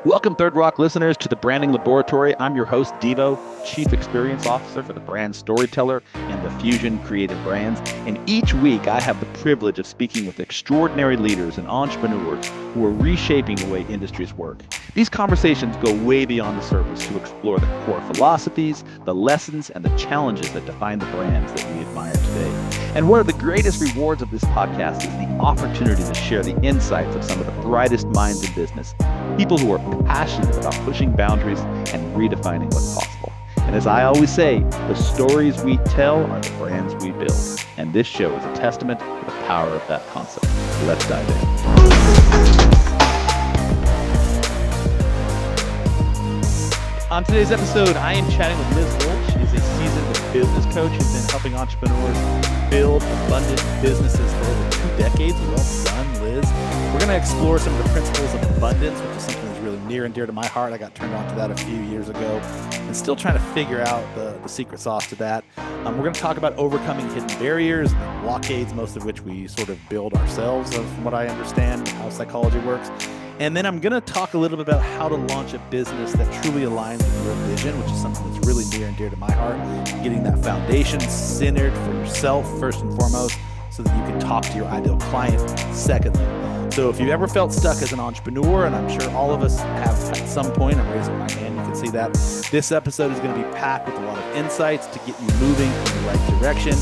Welcome, Third Rock listeners, to the Branding Laboratory. I'm your host, Deevo, Chief Experience Officer for the Brand Storyteller and the Fusion Creative Brands. And each week, I have the privilege of speaking with extraordinary leaders and entrepreneurs who are reshaping the way industries work. These conversations go way beyond the surface to explore the core philosophies, the lessons, and the challenges that define the brands that we admire today. And one of the greatest rewards of this podcast is the opportunity to share the insights of some of the brightest minds in business, people who are passionate about pushing boundaries and redefining what's possible. And as I always say, the stories we tell are the brands we build. And this show is a testament to the power of that concept. Let's dive in. On today's episode, I am chatting with Liz Wolfe. She is a seasoned business coach who's been helping entrepreneurs build abundant businesses for over 2 decades. Well done, Liz. We're going to explore some of the principles of abundance, which is something that's really near and dear to my heart. I got turned on to that a few years ago and still trying to figure out the secret sauce to that. We're going to talk about overcoming hidden barriers and blockades, most of which we sort of build ourselves, from what I understand, how psychology works. And then I'm going to talk a little bit about how to launch a business that truly aligns with your vision, which is something that's really near and dear to my heart. Getting that foundation centered for yourself, first and foremost, so that you can talk to your ideal client, secondly. So if you've ever felt stuck as an entrepreneur, and I'm sure all of us have at some point, I'm raising my hand, you can see that, this episode is going to be packed with a lot of insights to get you moving in the right direction.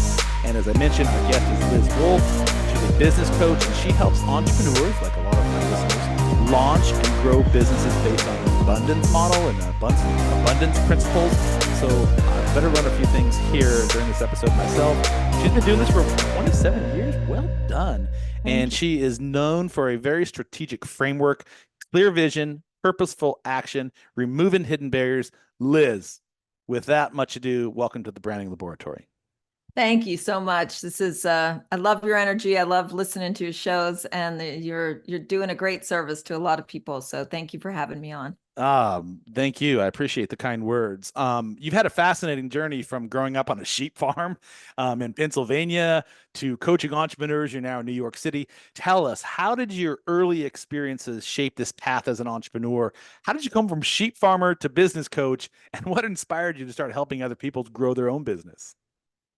And as I mentioned, our guest is Liz Wolfe. She's a business coach, and she helps entrepreneurs, like a lot of my listeners, launch and grow businesses based on an abundance model and abundance principles. So I better run a few things here during this episode myself. She's been doing this for 27 years. Well done. And she is known for a very strategic framework, clear vision, purposeful action, removing hidden barriers. Liz, with that much ado, welcome to the Branding Laboratory. Thank you so much. This is I love your energy. I love listening to your shows, and you're doing a great service to a lot of people. So thank you for having me on. Thank you. I appreciate the kind words. You've had a fascinating journey from growing up on a sheep farm in Pennsylvania to coaching entrepreneurs. You're now in New York City. Tell us, how did your early experiences shape this path as an entrepreneur? How did you come from sheep farmer to business coach, and what inspired you to start helping other people grow their own business?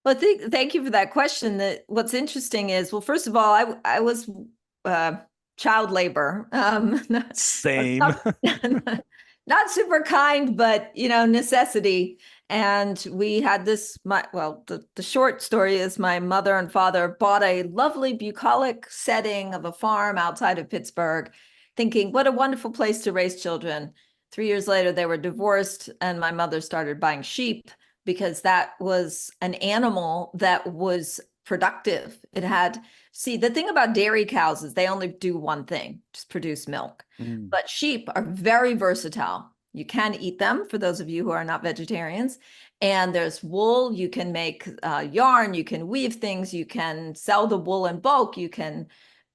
Well, thank you for that question. What's interesting is, well, first of all, I was child labor. Same. Not super kind, but necessity. And we had this. The short story is my mother and father bought a lovely bucolic setting of a farm outside of Pittsburgh, thinking, what a wonderful place to raise children. 3 years later, they were divorced, and my mother started buying sheep, because that was an animal that was productive. The thing about dairy cows is they only do one thing, just produce milk. But sheep are very versatile. You can eat them, for those of you who are not vegetarians. And there's wool. You can make yarn. You can weave things. You can sell the wool in bulk. You can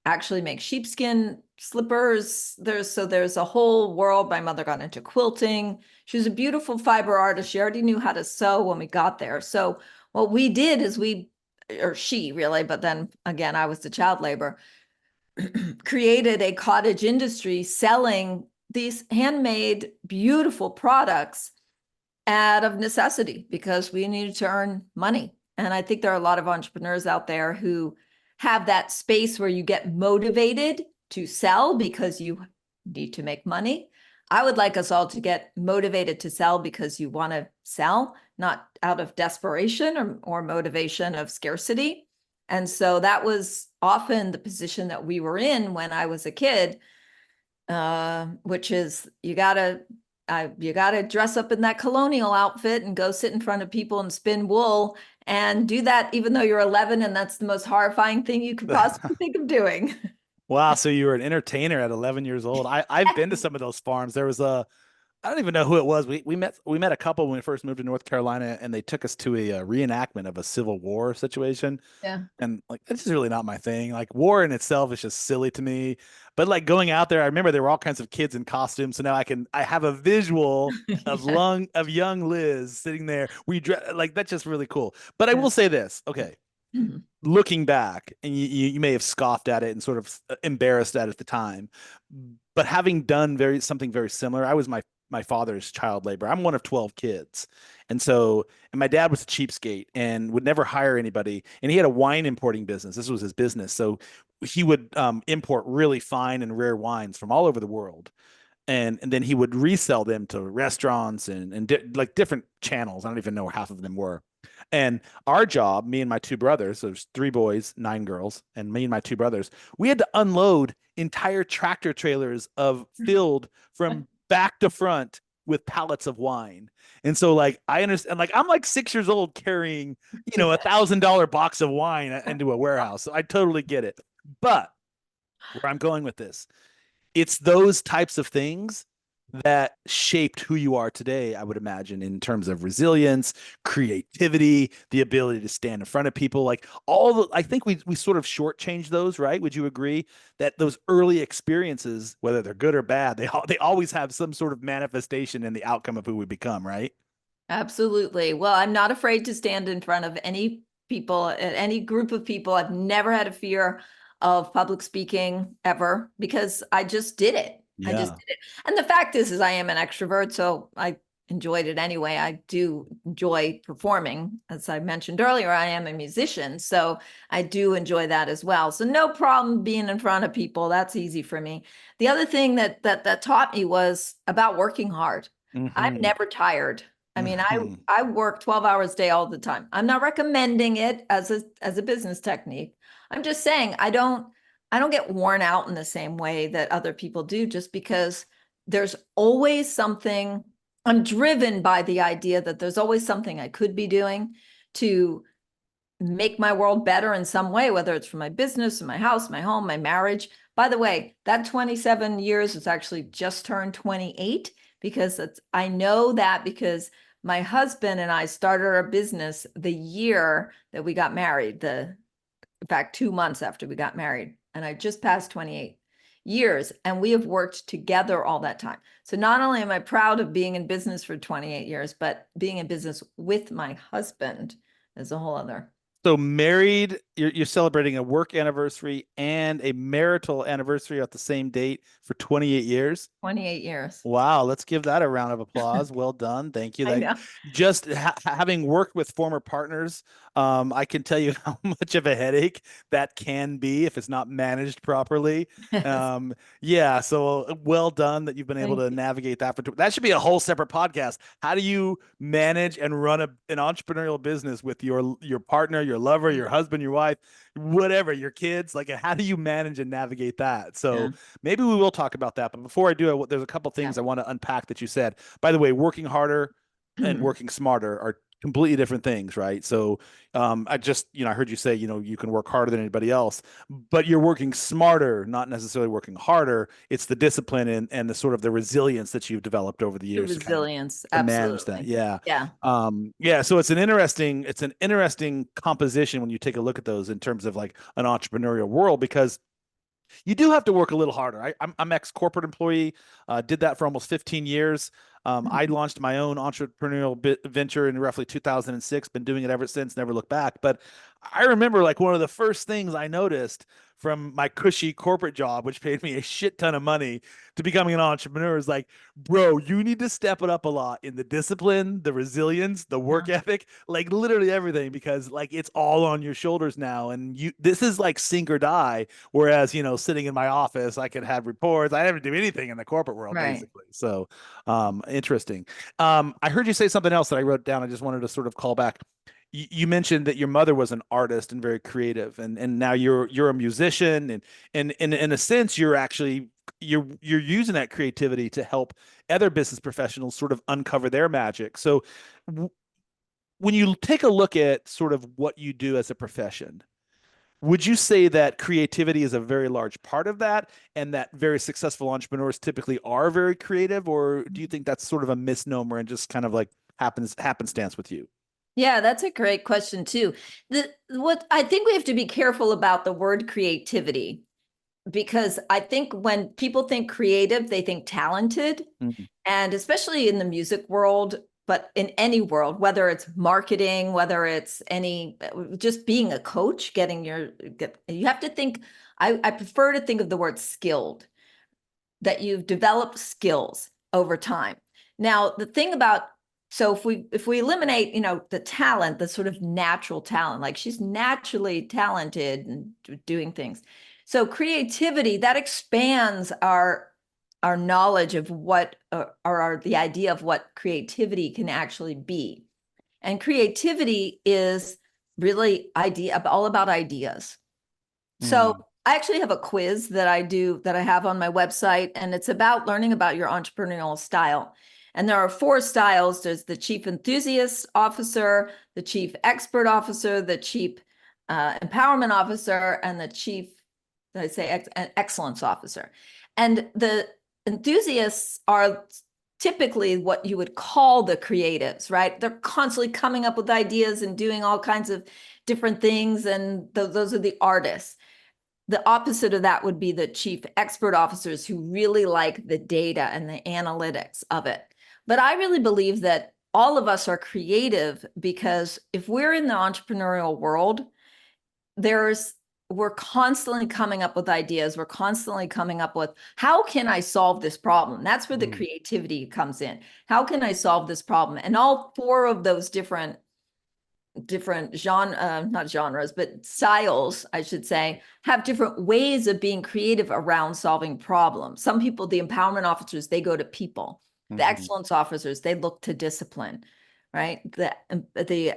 actually make sheepskin slippers. There's a whole world. My mother got into quilting. She was a beautiful fiber artist. She already knew how to sew when we got there. So what we did is she really, but then again, I was the child labor, created a cottage industry selling these handmade, beautiful products out of necessity, because we needed to earn money. And I think there are a lot of entrepreneurs out there who have that space where you get motivated to sell because you need to make money. I would like us all to get motivated to sell because you want to sell, not out of desperation or motivation of scarcity. And so that was often the position that we were in when I was a kid, which is you gotta dress up in that colonial outfit and go sit in front of people and spin wool, and do that even though you're 11, and that's the most horrifying thing you could possibly think of doing. Wow. So you were an entertainer at 11 years old. I've been to some of those farms. There was I don't even know who it was. We met a couple when we first moved to North Carolina, and they took us to a reenactment of a Civil War situation. Yeah. And like, it's just really not my thing. Like, war in itself is just silly to me. But like going out there, I remember there were all kinds of kids in costumes. So now I have a visual of young Liz sitting there. Like, that's just really cool. But I will say this. Okay. Mhm. Looking back, and you may have scoffed at it and sort of embarrassed at it at the time, but having done something very similar, I was my father's child labor. I'm one of 12 kids. And my dad was a cheapskate and would never hire anybody. And he had a wine importing business. This was his business. So he would import really fine and rare wines from all over the world. And then he would resell them to restaurants and like different channels. I don't even know where half of them were. And our job, me and my two brothers, so there's three boys, nine girls, and me and my two brothers, we had to unload entire tractor trailers of filled from back to front with pallets of wine. And so like I understand, like I'm like 6 years old carrying, $1,000 box of wine into a warehouse. So I totally get it. But where I'm going with this, it's those types of things that shaped who you are today, I would imagine, in terms of resilience, creativity, the ability to stand in front of people. Like I think we sort of shortchange those, right? Would you agree that those early experiences, whether they're good or bad, they always have some sort of manifestation in the outcome of who we become, right? Absolutely. Well, I'm not afraid to stand in front of any people, any group of people. I've never had a fear of public speaking ever because I just did it. I just Yeah. did it. And the fact is I am an extrovert, so I enjoyed it anyway. I do enjoy performing. As I mentioned earlier, I am a musician, so I do enjoy that as well. So no problem being in front of people. That's easy for me. The other thing that taught me was about working hard. I'm Hmm. never tired. I mean, Hmm. I work 12 hours a day all the time. I'm not recommending it as a business technique. I'm just saying I don't get worn out in the same way that other people do just because there's always something. I'm driven by the idea that there's always something I could be doing to make my world better in some way, whether it's for my business, my house, my home, my marriage. By the way, that 27 years is actually just turned 28 because I know that because my husband and I started our business the year that we got married, in fact, 2 months after we got married. And I just passed 28 years and we have worked together all that time. So not only am I proud of being in business for 28 years, but being in business with my husband is a whole other. So married, you're celebrating a work anniversary and a marital anniversary at the same date for 28 years. 28 years. Wow, let's give that a round of applause. Well done. Thank you. I Like know. just having worked with former partners, I can tell you how much of a headache that can be if it's not managed properly. Yes. Yeah, so well done that you've been able Thank to you. navigate that. That should be a whole separate podcast. How do you manage and run an entrepreneurial business with your partner, your lover, your husband, your wife, whatever, your kids? Like, how do you manage and navigate that? Yeah. So maybe we will talk about that. But before I do, there's a couple Yeah. things I want to unpack that you said. By the way, working harder and working smarter are completely different things, right? So I heard you say, you can work harder than anybody else, but you're working smarter, not necessarily working harder. It's the discipline and the sort of the resilience that you've developed over the The years to kind of resilience. to manage that. Absolutely. Yeah. Yeah. Yeah. So it's an interesting composition when you take a look at those in terms of like an entrepreneurial world, because you do have to work a little harder. I'm ex-corporate employee, did that for almost 15 years. I launched my own entrepreneurial venture in roughly 2006, been doing it ever since, never looked back. But I remember like one of the first things I noticed from my cushy corporate job, which paid me a shit ton of money, to becoming an entrepreneur is like, bro, you need to step it up a lot in the discipline, the resilience, the work Yeah. ethic, like literally everything, because like it's all on your shoulders now. And this is like sink or die. Whereas, sitting in my office, I could have reports. I never do anything in the corporate world, Right. basically. So, interesting. I heard you say something else that I wrote down. I just wanted to sort of call back. You mentioned that your mother was an artist and very creative, and now you're a musician, and in a sense, you're using that creativity to help other business professionals sort of uncover their magic. So, when you take a look at sort of what you do as a profession, would you say that creativity is a very large part of that and that very successful entrepreneurs typically are very creative, or do you think that's sort of a misnomer and just kind of like happenstance with you? Yeah, that's a great question too. What I think we have to be careful about the word creativity because I think when people think creative, they think talented. Mhm. And especially in the music world, but in any world, whether it's marketing, whether it's just being a coach, you have to think, I prefer to think of the word skilled, that you've developed skills over time. Now, the thing about, so if we eliminate, the talent, the sort of natural talent, like she's naturally talented and doing things. So creativity, that expands our knowledge of what, or the idea of what creativity can actually be. And creativity is really all about ideas. So I actually have a quiz that I have on my website, and it's about learning about your entrepreneurial style. And there are 4 styles. There's the chief enthusiast officer, the chief expert officer, the chief empowerment officer, and the chief, did I say excellence officer. And the enthusiasts are typically what you would call the creatives, right? They're constantly coming up with ideas and doing all kinds of different things. And those are the artists. The opposite of that would be the chief expert officers, who really like the data and the analytics of it. But I really believe that all of us are creative, because if we're in the entrepreneurial world, we're constantly coming up with ideas. We're constantly coming up with, how can I solve this problem? That's where the creativity comes in. How can I solve this problem? And all 4 of those different not genres, but styles, I should say, have different ways of being creative around solving problems. Some people, the empowerment officers, they go to people. The excellence officers, they look to discipline, right? The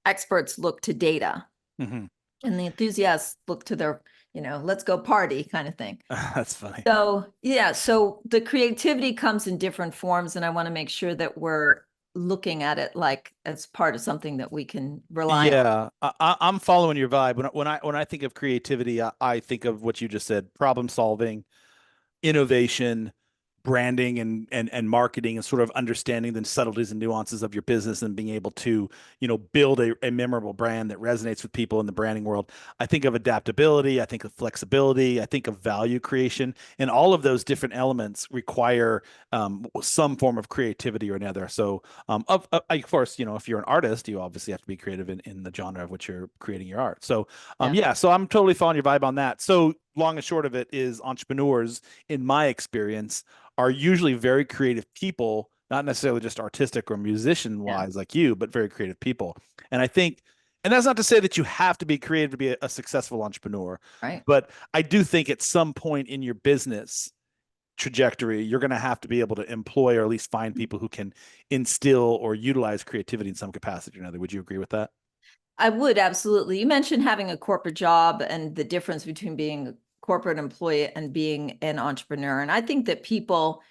experts look to data. And the enthusiasts look to their, let's go party kind of thing. That's funny. So yeah, so the creativity comes in different forms, and I want to make sure that we're looking at it like as part of something that we can rely on. Yeah, I'm following your vibe. When I think of creativity, I think of what you just said: problem solving, innovation, branding, and marketing, and sort of understanding the subtleties and nuances of your business, and being able to, build a memorable brand that resonates with people in the branding world. I think of adaptability, I think of flexibility, I think of value creation, and all of those different elements require some form of creativity or another. So of course, if you're an artist, you obviously have to be creative in the genre of which you're creating your art. So so I'm totally following your vibe on that. So long and short of it is, entrepreneurs, in my experience, are usually very creative people, not necessarily just artistic or musician wise like you, but very creative people. And I think, and that's not to say that you have to be creative to be a successful entrepreneur, right? But I do think at some point in your business trajectory, you're going to have to be able to employ, or at least find people who can instill or utilize creativity in some capacity or another. Would you agree with that? I would, absolutely. You mentioned having a corporate job and the difference between being a corporate employee and being an entrepreneur. And I think that people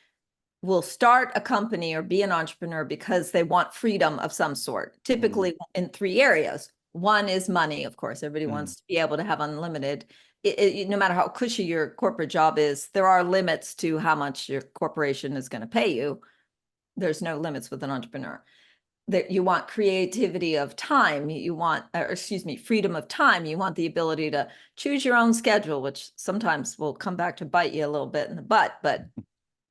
will start a company or be an entrepreneur because they want freedom of some sort, typically in 3 areas. One is money, of course. Everybody wants to be able to have unlimited. No matter how cushy your corporate job is, there are limits to how much your corporation is going to pay you. There's no limits with an entrepreneur. That you want creativity of time, freedom of time. You want the ability to choose your own schedule, which sometimes will come back to bite you a little bit in the butt, but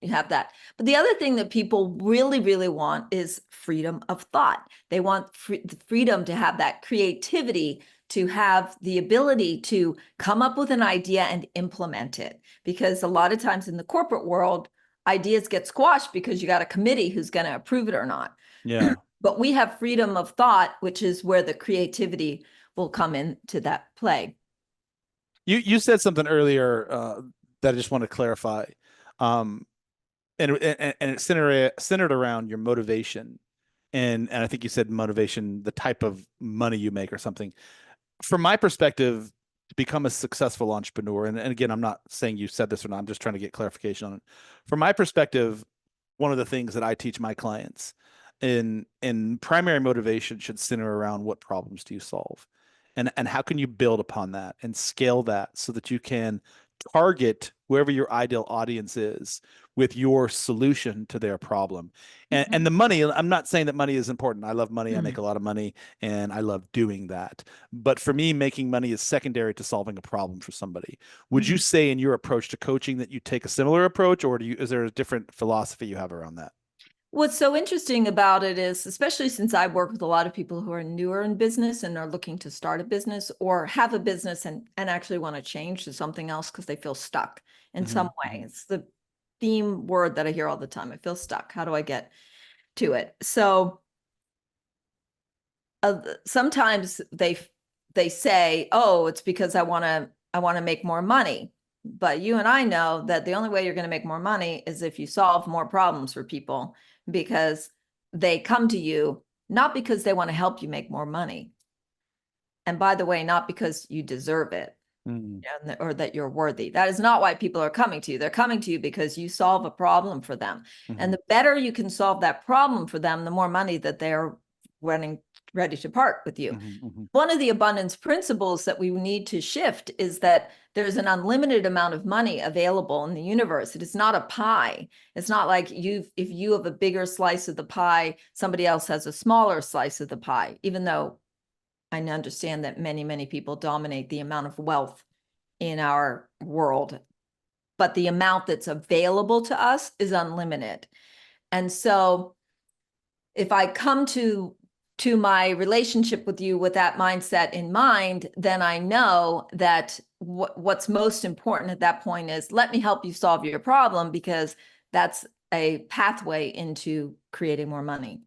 you have that. But the other thing that people really, really want is freedom of thought. They want the freedom to have that creativity, to have the ability to come up with an idea and implement it. Because a lot of times in the corporate world, ideas get squashed because you got a committee who's going to approve it or not. Yeah. But we have freedom of thought, which is where the creativity will come into that play. You said something earlier that I just want to clarify. And it's centered around your motivation. And I think you said motivation, the type of money you make or something. From my perspective, to become a successful entrepreneur, and again, I'm not saying you said this or not, I'm just trying to get clarification on it. From my perspective, one of the things that I teach my clients in primary motivation should center around, what problems do you solve? And how can you build upon that and scale that so that you can target wherever your ideal audience is with your solution to their problem. And the money, I'm not saying that money is important. I love money. I make a lot of money and I love doing that. But for me, making money is secondary to solving a problem for somebody. Would you say in your approach to coaching that you take a similar approach, or is there a different philosophy you have around that? What's so interesting about it is, especially since I work with a lot of people who are newer in business and are looking to start a business or have a business and actually want to change to something else because they feel stuck in some way. It's the theme word that I hear all the time. I feel stuck. How do I get to it? So sometimes they say, "Oh, it's because I want to make more money." But you and I know that the only way you're going to make more money is if you solve more problems for people, because they come to you not because they want to help you make more money. And by the way, not because you deserve it. Mm. Or that you're worthy. That is not why people are coming to you. They're coming to you because you solve a problem for them. And the better you can solve that problem for them, the more money that they're ready to part with you. One of the abundance principles that we need to shift is that there's an unlimited amount of money available in the universe. It is not a pie. It's not like if you have a bigger slice of the pie, somebody else has a smaller slice of the pie, even though I understand that many, many people dominate the amount of wealth in our world, but the amount that's available to us is unlimited. And so if I come to my relationship with you with that mindset in mind, then I know that what's most important at that point is, let me help you solve your problem, because that's a pathway into creating more money.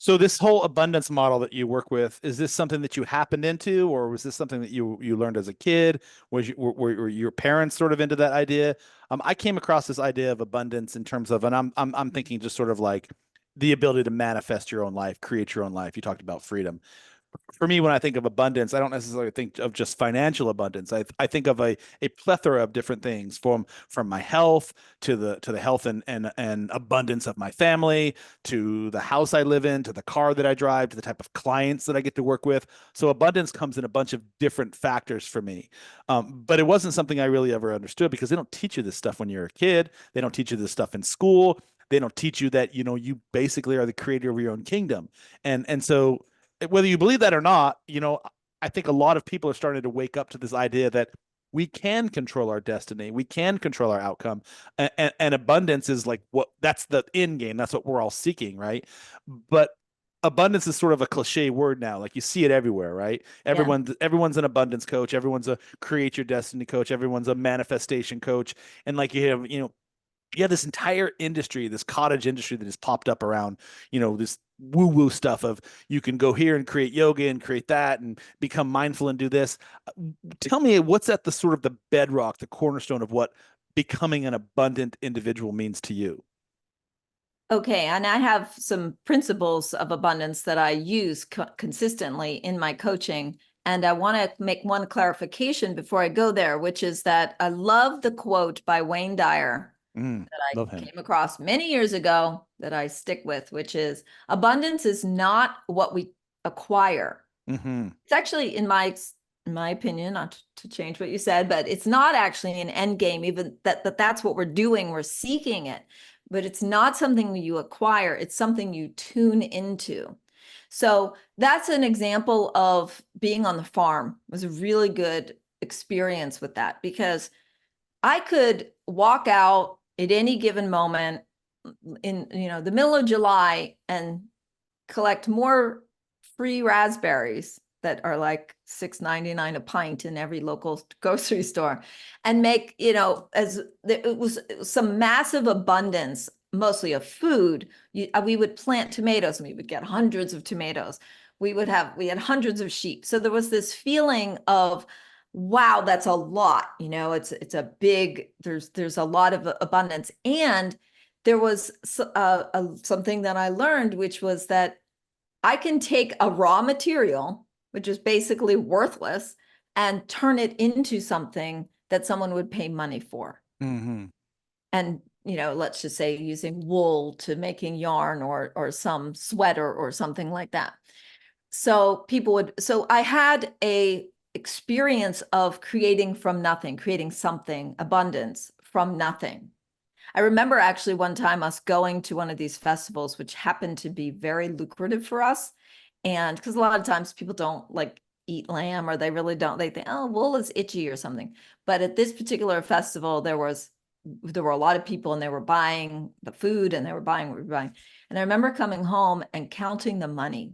So this whole abundance model that you work with, is this something that you happened into, or was this something that you learned as a kid? Were your parents sort of into that idea? I came across this idea of abundance in terms of, and I'm thinking just sort of like the ability to manifest your own life, create your own life. You talked about freedom. For me, when I think of abundance, I don't necessarily think of just financial abundance. I think of a plethora of different things, from my health to the health and abundance of my family, to the house I live in, to the car that I drive, to the type of clients that I get to work with. So abundance comes in a bunch of different factors for me. But it wasn't something I really ever understood, because they don't teach you this stuff when you're a kid. They don't teach you this stuff in school. They don't teach you that, you basically are the creator of your own kingdom. And so whether you believe that or not, I think a lot of people are starting to wake up to this idea that we can control our destiny, we can control our outcome, and abundance is like that's the end game. That's what we're all seeking, right? But abundance is sort of a cliche word now. Like, you see it everywhere, right? Yeah. Everyone's an abundance coach. Everyone's a create your destiny coach. Everyone's a manifestation coach. And like, you have this entire industry, this cottage industry that has popped up around, this woo woo stuff of, you can go here and create yoga and create that and become mindful and do this. Tell me, what's at the sort of the bedrock, the cornerstone of what becoming an abundant individual means to you? Okay, and I have some principles of abundance that I use consistently in my coaching. And I want to make one clarification before I go there, which is that I love the quote by Wayne Dyer that I Love him. came across many years ago that I stick with, which is, abundance is not what we acquire. Mm-hmm. It's actually, in my opinion, not to change what you said, but it's not actually an end game, even that's what we're doing. We're seeking it, but it's not something you acquire. It's something you tune into. So that's an example of being on the farm. It was a really good experience with that, because I could walk out at any given moment in the middle of July and collect more free raspberries that are like $6.99 a pint in every local grocery store, and make, as it was some massive abundance, mostly of food. We would plant tomatoes and we would get hundreds of tomatoes. We had hundreds of sheep. So there was this feeling of, wow, that's a lot. It's a big, there's a lot of abundance. And there was something that I learned, which was that I can take a raw material, which is basically worthless, and turn it into something that someone would pay money for. Mm-hmm. And, let's just say using wool to making yarn, or some sweater or something like that. So I had a experience of creating from nothing, creating something, abundance from nothing. I remember actually one time us going to one of these festivals, which happened to be very lucrative for us. And because a lot of times people don't like eat lamb, or they really don't, they think, oh, wool is itchy or something. But at this particular festival, there was there were a lot of people and they were buying the food and they were buying what we were buying. And I remember coming home and counting the money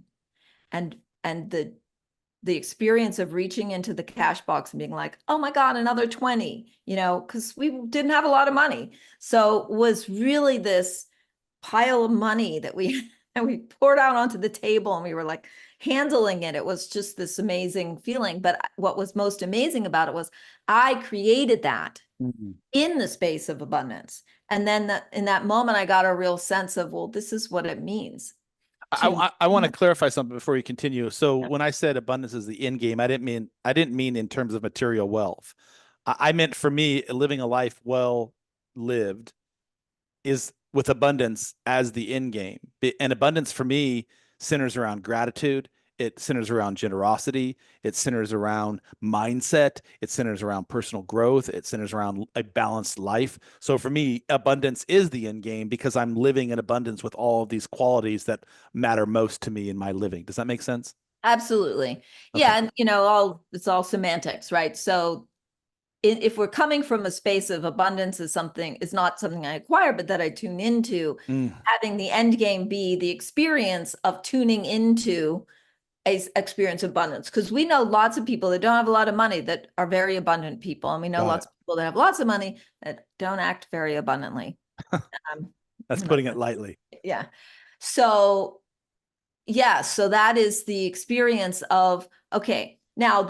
and the experience of reaching into the cash box and being like, oh my God, another 20, because we didn't have a lot of money. So was really this pile of money that we and we poured out onto the table and we were like handling it. It was just this amazing feeling. But what was most amazing about it was I created that in the space of abundance. And then in that moment, I got a real sense of, well, this is what it means. I want to clarify something before you continue. So when I said abundance is the end game, I didn't mean in terms of material wealth. I meant for me, living a life well lived is with abundance as the end game. And abundance for me centers around gratitude. It centers around generosity. It centers around mindset. It centers around personal growth. It centers around a balanced life. So for me, abundance is the end game because I'm living in abundance with all of these qualities that matter most to me in my living. Does that make sense? Absolutely. Yeah. And, it's all semantics, right? So if we're coming from a space of abundance is not something I acquire, but that I tune into, having the end game be the experience of tuning into a experience of abundance. Because we know lots of people that don't have a lot of money that are very abundant people. And we know lots of people that have lots of money that don't act very abundantly. That's putting it lightly. Yeah. So, yeah. So that is the experience of, okay, now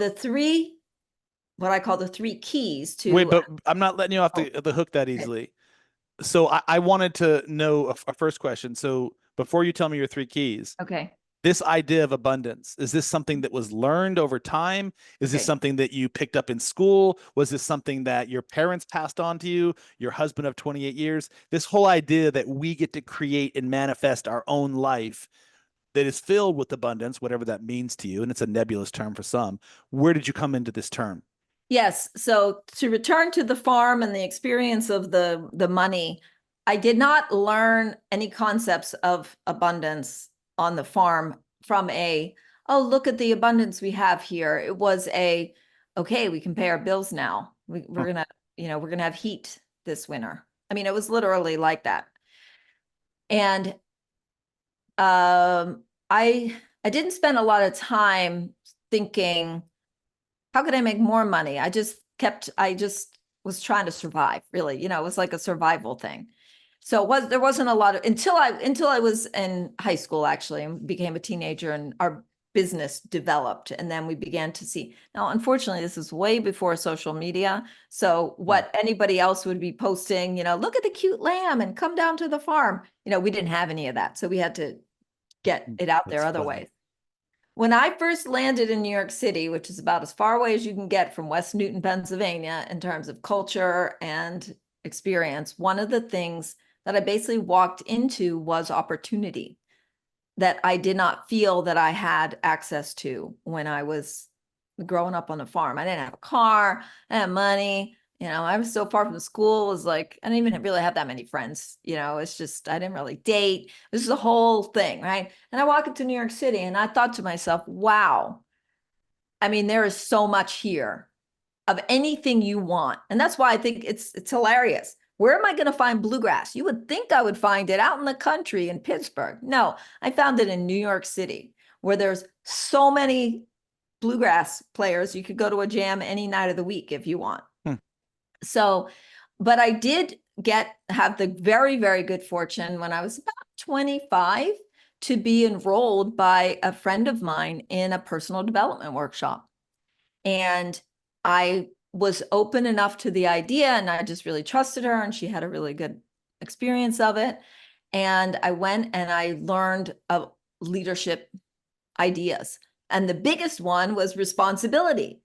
what I call the three keys to. Wait, but I'm not letting you off the hook that easily. So I wanted to know a first question. So before you tell me your three keys, Okay. this idea of abundance, is this something that was learned over time? Is this something that you picked up in school? Was this something that your parents passed on to you, your husband of 28 years? This whole idea that we get to create and manifest our own life that is filled with abundance, whatever that means to you, and it's a nebulous term for some. Where did you come into this term? Yes. So to return to the farm and the experience of the money, I did not learn any concepts of abundance on the farm from oh, look at the abundance we have here. It was okay, we can pay our bills now. We're gonna have heat this winter. I mean, it was literally like that. And I didn't spend a lot of time thinking, how could I make more money? I just was trying to survive, really. It was like a survival thing. So there wasn't a lot of until I was in high school, actually, and became a teenager, and our business developed. And then we began to see. Now, unfortunately, this is way before social media. So what anybody else would be posting, look at the cute lamb and come down to the farm. We didn't have any of that. So we had to get it out there other ways. When I first landed in New York City, which is about as far away as you can get from West Newton, Pennsylvania, in terms of culture and experience, one of the things that I basically walked into was opportunity that I did not feel that I had access to when I was growing up on the farm. I didn't have a car, I didn't have money. I was so far from school. It was like, I didn't even really have that many friends. It's just, I didn't really date. This is the whole thing, right? And I walk into New York City and I thought to myself, wow, I mean, there is so much here of anything you want. And that's why I think it's hilarious. Where am I going to find bluegrass? You would think I would find it out in the country in Pittsburgh. No, I found it in New York City, where there's so many bluegrass players. You could go to a jam any night of the week if you want. So, but I did have the very, very good fortune when I was about 25 to be enrolled by a friend of mine in a personal development workshop. And I was open enough to the idea, and I just really trusted her, and she had a really good experience of it. And I went and I learned leadership ideas. And the biggest one was responsibility.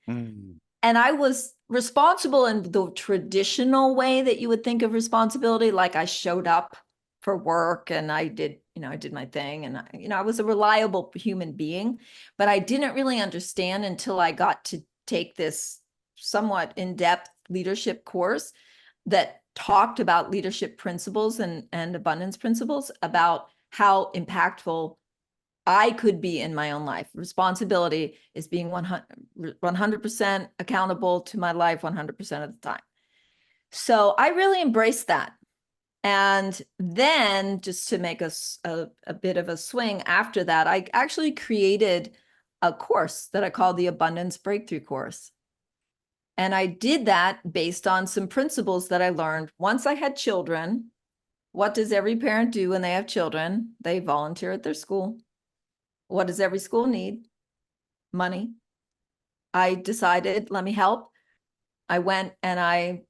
And I was responsible in the traditional way that you would think of responsibility. Like I showed up for work and I did my thing. And, I was a reliable human being, but I didn't really understand until I got to take this somewhat in-depth leadership course that talked about leadership principles and abundance principles, about how impactful I could be in my own life. Responsibility is being 100% accountable to my life 100% of the time. So I really embraced that. And then just to make a bit of a swing after that, I actually created a course that I called the Abundance Breakthrough Course. And I did that based on some principles that I learned once I had children. What does every parent do when they have children? They volunteer at their school. What does every school need? Money. I decided, let me help. I went and I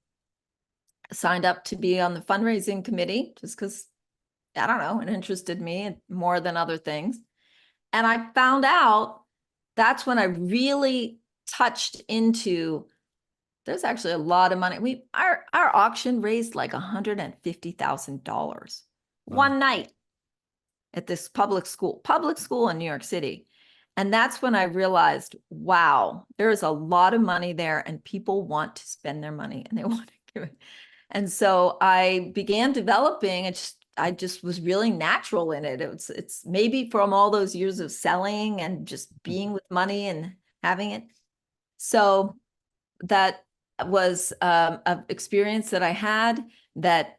signed up to be on the fundraising committee just because, I don't know, it interested me more than other things. And I found out that's when I really touched into, there's actually a lot of money. Our auction raised like $150,000 one night at this public school in New York City. And that's when I realized, wow, there is a lot of money there and people want to spend their money and they want to give it. And so I began developing it. I just was really natural in it. It's maybe from all those years of selling and just being with money and having it. So that was an experience that I had that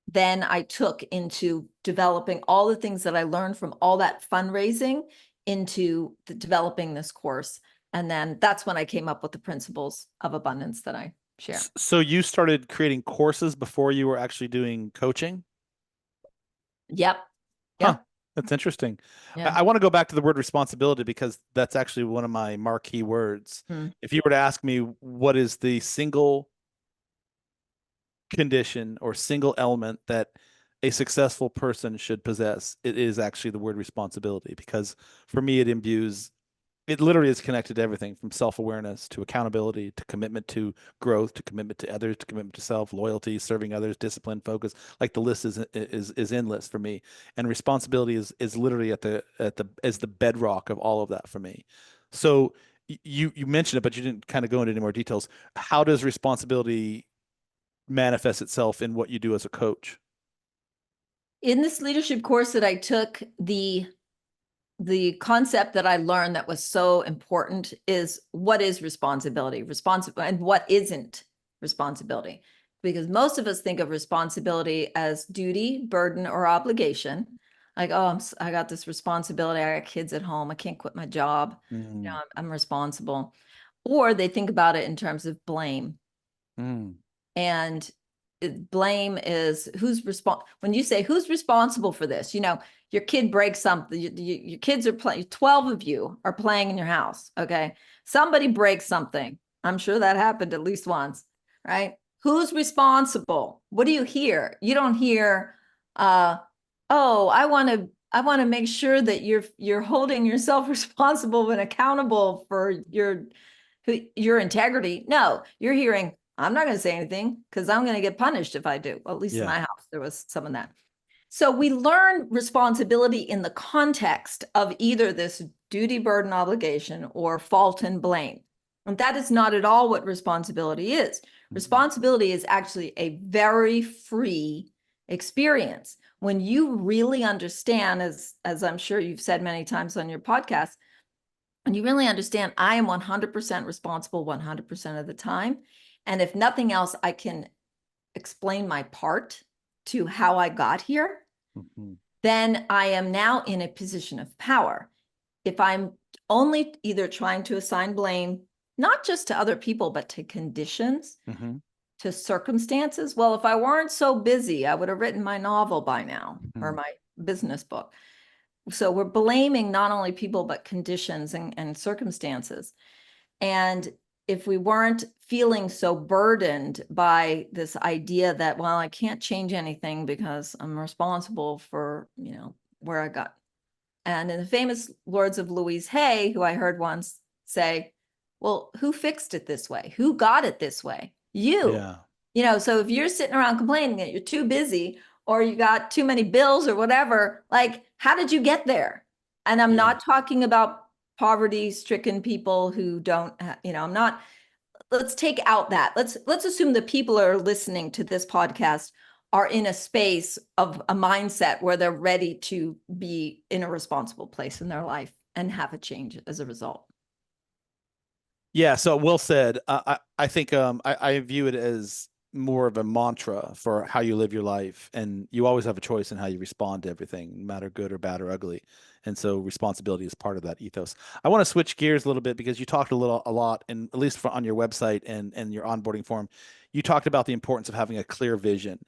then I took into developing all the things that I learned from all that fundraising into developing this course. And then that's when I came up with the principles of abundance that I share. So you started creating courses before you were actually doing coaching? Yep. Huh. That's interesting. Yeah. I want to go back to the word responsibility because that's actually one of my marquee words. If you were to ask me what is the single condition or single element that a successful person should possess, it is actually the word responsibility, because for me it literally is connected to everything from self-awareness to accountability to commitment to growth to commitment to others to commitment to self, loyalty, serving others, discipline, focus. Like the list is endless for me, and responsibility is literally at the as the bedrock of all of that for me. So you mentioned it, but you didn't kind of go into any more details. How does responsibility manifest itself in what you do as a coach? In this leadership course that I took, the concept that I learned that was so important is what is responsibility, and what isn't responsibility. Because most of us think of responsibility as duty, burden, or obligation. Like, oh, I got this responsibility. I got kids at home. I can't quit my job. You know, I'm responsible. Or they think about it in terms of blame. And blame is when you say who's responsible for this, you know, your kid breaks something, your kids are playing, 12 of you are playing in your house. Okay. Somebody breaks something. I'm sure that happened at least once, right? Who's responsible? What do you hear? You don't hear, oh, I want to make sure that you're holding yourself responsible and accountable for your integrity. No, you're hearing, I'm not going to say anything because I'm going to get punished if I do. Well, at least in my house, there was some of that. So we learn responsibility in the context of either this duty, burden, obligation, or fault and blame. And that is not at all what responsibility is. Responsibility is actually a very free experience. When you really understand, as I'm sure you've said many times on your podcast, and you really understand, I am 100% responsible 100% of the time. And if nothing else, I can explain my part to how I got here, then I am now in a position of power. If I'm only either trying to assign blame, not just to other people, but to conditions, to circumstances. Well, if I weren't so busy, I would have written my novel by now or my business book. So we're blaming not only people, but conditions and circumstances. And if we weren't feeling so burdened by this idea that, well, I can't change anything because I'm responsible for, you know, where I got. And in the famous words of Louise Hay, who I heard once say, well, who fixed it this way? Who got it this way? You. Yeah. You know, so if you're sitting around complaining that you're too busy or you got too many bills or whatever, like, how did you get there? And I'm not talking about poverty-stricken people who don't, you know, I'm not, let's take out that. Let's assume the people who are listening to this podcast are in a space of a mindset where they're ready to be in a responsible place in their life and have a change as a result. Yeah, so well said. I think I view it as more of a mantra for how you live your life, and you always have a choice in how you respond to everything, no matter good or bad or ugly. And so responsibility is part of that ethos. I want to switch gears a little bit because you talked a lot, and at least on your website and your onboarding form, you talked about the importance of having a clear vision,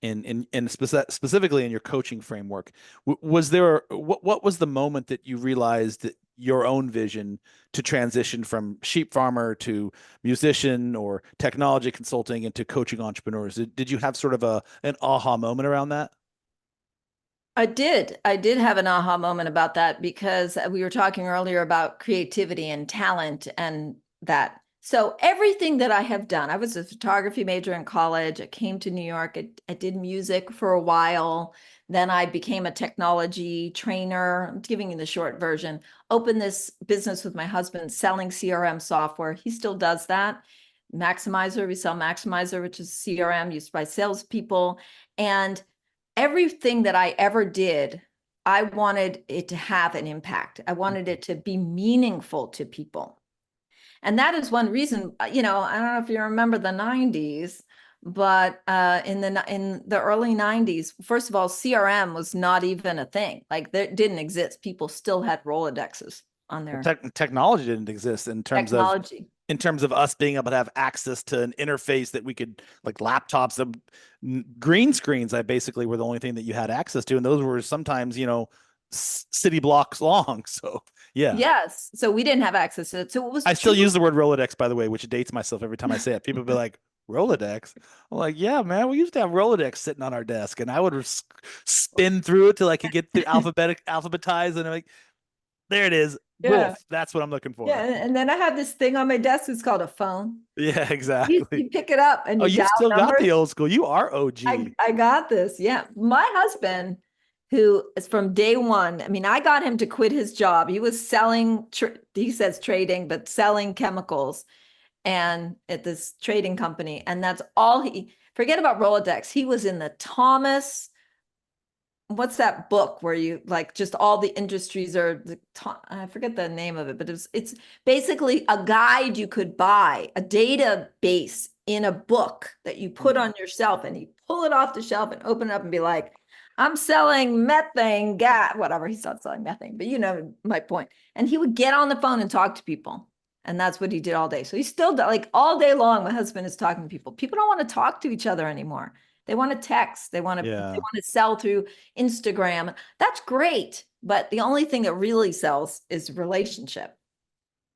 and specifically in your coaching framework. Was there what was the moment that you realized that your own vision to transition from sheep farmer to musician or technology consulting into coaching entrepreneurs? Did you have sort of an aha moment around that? I did. I did have an aha moment about that because we were talking earlier about creativity and talent and that. So everything that I have done, I was a photography major in college. I came to New York. I did music for a while. Then I became a technology trainer. I'm giving you the short version. Opened this business with my husband selling CRM software. He still does that. Maximizer, we sell Maximizer, which is CRM used by salespeople. And everything that I ever did, I wanted it to have an impact. I wanted it to be meaningful to people. And that is one reason, I don't know if you remember the 90s, but in the early 90s, first of all, CRM was not even a thing. Like, that didn't exist. People still had Rolodexes on Well, their technology didn't exist technology. in terms of us being able to have access to an interface that we could, like laptops, green screens. I basically were the only thing that you had access to, and those were sometimes city blocks long. So yeah. Yes. So we didn't have access to it. So it was I still too. use the word Rolodex, by the way, which dates myself every time I say it. People be like, Rolodex? I'm like, yeah, man, we used to have Rolodex sitting on our desk, and I would spin through it till I could get through alphabetized, and I'm like, there it is, Yeah. Wolf. That's what I'm looking Yeah. for. And then I have this thing on my desk. It's called a phone. Yeah, You, exactly. you pick it up and Oh, you you dial still got numbers. the old school. You are OG. I got this. Yeah. My husband, who is from day one, I mean, I got him to quit his job. He was selling, he says trading, but selling chemicals and at this trading company. And that's all forget about Rolodex. He was in the Thomas, what's that book where you like just all the industries are I forget the name of it, but it's basically a guide you could buy, a database in a book that you put on your shelf, and you pull it off the shelf and open it up and be like, I'm selling methane gas, whatever. He's not selling methane, but you know my point. And he would get on the phone and talk to people. And that's what he did all day. So he's still like all day long. My husband is talking to people. People don't want to talk to each other anymore. They want to text. They want Yeah. to sell through Instagram. That's great. But the only thing that really sells is relationship.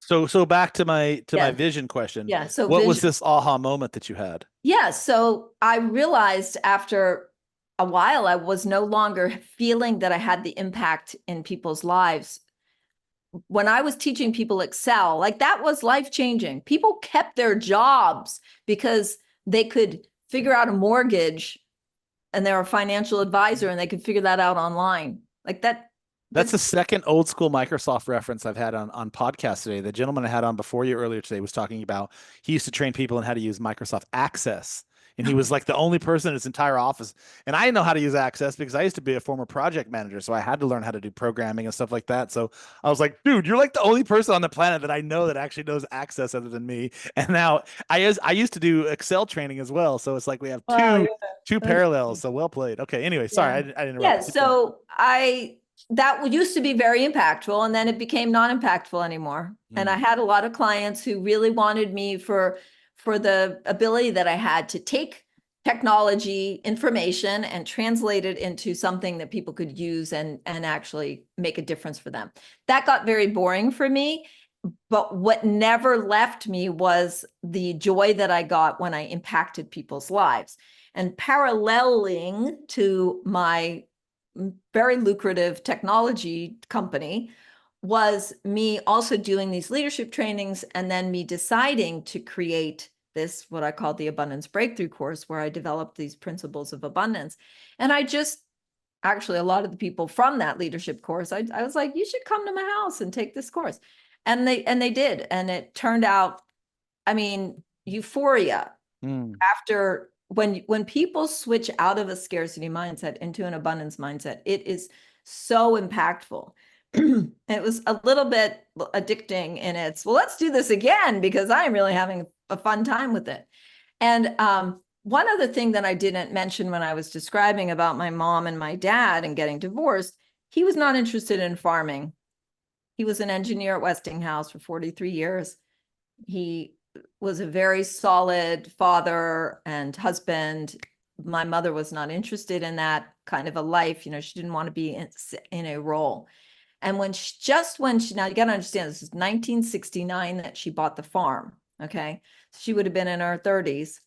So back to my Yeah. vision question. Yeah. So What was vision. this aha moment that you had? Yeah. So I realized after a while, I was no longer feeling that I had the impact in people's lives. When I was teaching people Excel, like that was life changing. People kept their jobs because they could figure out a mortgage and they're a financial advisor and they could figure that out online. Like that. That's This, the second old school Microsoft reference I've had on podcast today. The gentleman I had on before you earlier today was talking about he used to train people in how to use Microsoft Access. And he was like the only person in his entire office. And I didn't know how to use Access because I used to be a former project manager. So I had to learn how to do programming and stuff like that. So I was like, dude, you're like the only person on the planet that I know that actually knows Access other than me. And now I used to do Excel training as well. So it's like we have wow, two yeah. parallels. So well played. Okay. Anyway, sorry, Yeah. I didn't Yeah. interrupt. Keep going. So that used to be very impactful and then it became non-impactful anymore. And I Mm. had a lot of clients who really wanted me for the ability that I had to take technology information and translate it into something that people could use and actually make a difference for them. That got very boring for me. But what never left me was the joy that I got when I impacted people's lives. And paralleling to my very lucrative technology company was me also doing these leadership trainings and then me deciding to create this, what I call the Abundance Breakthrough course, where I developed these principles of abundance. And I just actually, a lot of the people from that leadership course, I was like, you should come to my house and take this course. And they did. And it turned out, I mean, euphoria Mm. after when people switch out of a scarcity mindset into an abundance mindset, it is so impactful. It was a little bit addicting in its, well, let's do this again because I'm really having a fun time with it. And one other thing that I didn't mention when I was describing about my mom and my dad and getting divorced, he was not interested in farming. He was an engineer at Westinghouse for 43 years. He was a very solid father and husband. My mother was not interested in that kind of a life. She didn't want to be in a role. And now you got to understand, this is 1969 that she bought the farm. Okay. She would have been in her 30s.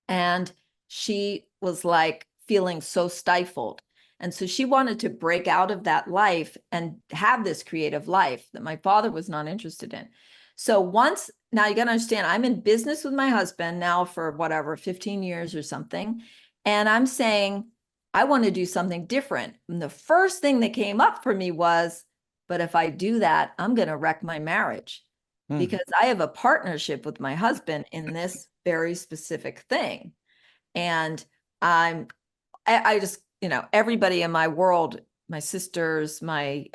And she was like feeling so stifled. And so she wanted to break out of that life and have this creative life that my father was not interested in. So now you got to understand, I'm in business with my husband now for whatever, 15 years or something. And I'm saying, I want to do something different. And the first thing that came up for me was, but if I do that, I'm going to wreck my marriage because I have a partnership with my husband in this very specific thing. And I just, everybody in my world, my sisters, my